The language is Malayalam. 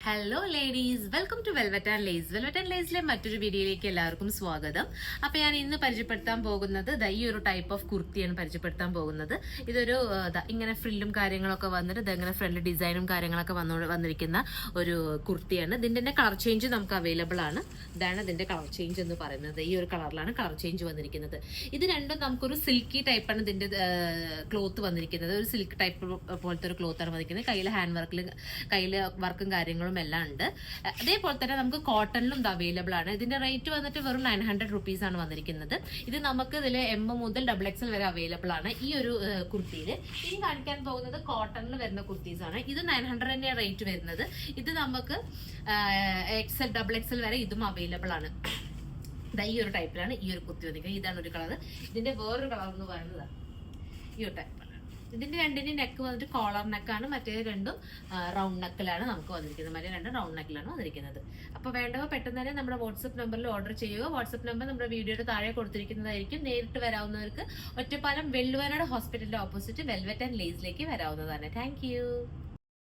Hello ladies, welcome to Velvet and Lace. Velvet and ലേസിലെ മറ്റൊരു വീഡിയോയിലേക്ക് എല്ലാവർക്കും സ്വാഗതം. അപ്പൊ ഞാൻ ഇന്ന് പരിചയപ്പെടുത്താൻ പോകുന്നത് ഈ ഒരു ടൈപ്പ് ഓഫ് കുർത്തിയാണ് പരിചയപ്പെടുത്താൻ പോകുന്നത്. ഇതൊരു ഇങ്ങനെ ഫ്രില്ലും കാര്യങ്ങളൊക്കെ വന്നിട്ട് ഇതങ്ങനെ ഫ്രണ്ട് ഡിസൈനും കാര്യങ്ങളൊക്കെ വന്നിരിക്കുന്ന ഒരു കുർത്തിയാണ്. ഇതിന്റെ കളർ ചേഞ്ച് നമുക്ക് അവൈലബിൾ ആണ്. ഇതാണ് ഇതിന്റെ കളർ ചേഞ്ച് എന്ന് പറയുന്നത്. ഈ ഒരു കളറിലാണ് കളർ ചേഞ്ച് വന്നിരിക്കുന്നത്. ഇത് രണ്ടും നമുക്കൊരു സിൽക്കി ടൈപ്പാണ് ഇതിന്റെ ക്ലോത്ത് വന്നിരിക്കുന്നത്. ഒരു സിൽക്ക് ടൈപ്പ് പോലത്തെ ഒരു ക്ലോത്ത് ആണ് വന്നിരിക്കുന്നത്. കയ്യില് വർക്കും കാര്യങ്ങളും എല്ലാം ഉണ്ട്. അതേപോലെ തന്നെ നമുക്ക് കോട്ടണിലും ഇത് അവൈലബിൾ ആണ്. ഇതിന്റെ റേറ്റ് വന്നിട്ട് വെറും 900 റുപ്പീസ് ആണ് വന്നിരിക്കുന്നത്. ഇത് നമുക്ക് ഇതിൽ M മുതൽ XXL വരെ അവൈലബിൾ ആണ് ഈ ഒരു കുർത്തിയിൽ. ഇനി കാണിക്കാൻ പോകുന്നത് കോട്ടണിൽ വരുന്ന കുർത്തീസ് ആണ്. ഇത് 900 തന്നെയാണ് റേറ്റ് വരുന്നത്. ഇത് നമുക്ക് XXL വരെ ഇതും അവൈലബിൾ ആണ്. ഈ ഒരു ടൈപ്പിലാണ് ഈ ഒരു കുർത്തി വന്നിരിക്കുന്നത്. ഇതാണ് ഒരു കളർ. ഇതിന്റെ വേറൊരു കളർ എന്ന് പറയുന്നത് ഈ ഒരു ടൈപ്പാണ്. ഇതിന്റെ രണ്ടിന്റെയും നെക്ക് വന്നിട്ട് കോളർ നെക്കാണ്, മറ്റേ രണ്ടും റൗണ്ട് നെക്കിലാണ് നമുക്ക് വന്നിരിക്കുന്നത്. മറ്റേ രണ്ടും റൗണ്ട് നെക്കിലാണ് വന്നിരിക്കുന്നത്. അപ്പൊ വേണ്ടവ പെട്ടെന്ന് തന്നെ നമ്മുടെ വാട്സ്ആപ്പ് നമ്പറിൽ ഓർഡർ ചെയ്യുക. വാട്സ്ആപ്പ് നമ്പർ നമ്മുടെ വീഡിയോയുടെ താഴെ കൊടുത്തിരിക്കുന്നതായിരിക്കും. നേരിട്ട് വരാവുന്നവർക്ക് ഒറ്റപ്പാലം വെള്ളുവനാട് ഹോസ്പിറ്റലിന്റെ ഓപ്പോസിറ്റ് വെൽവെറ്റ് ആൻഡ് ലേസിലേക്ക് വരാവുന്നതാണ്. താങ്ക്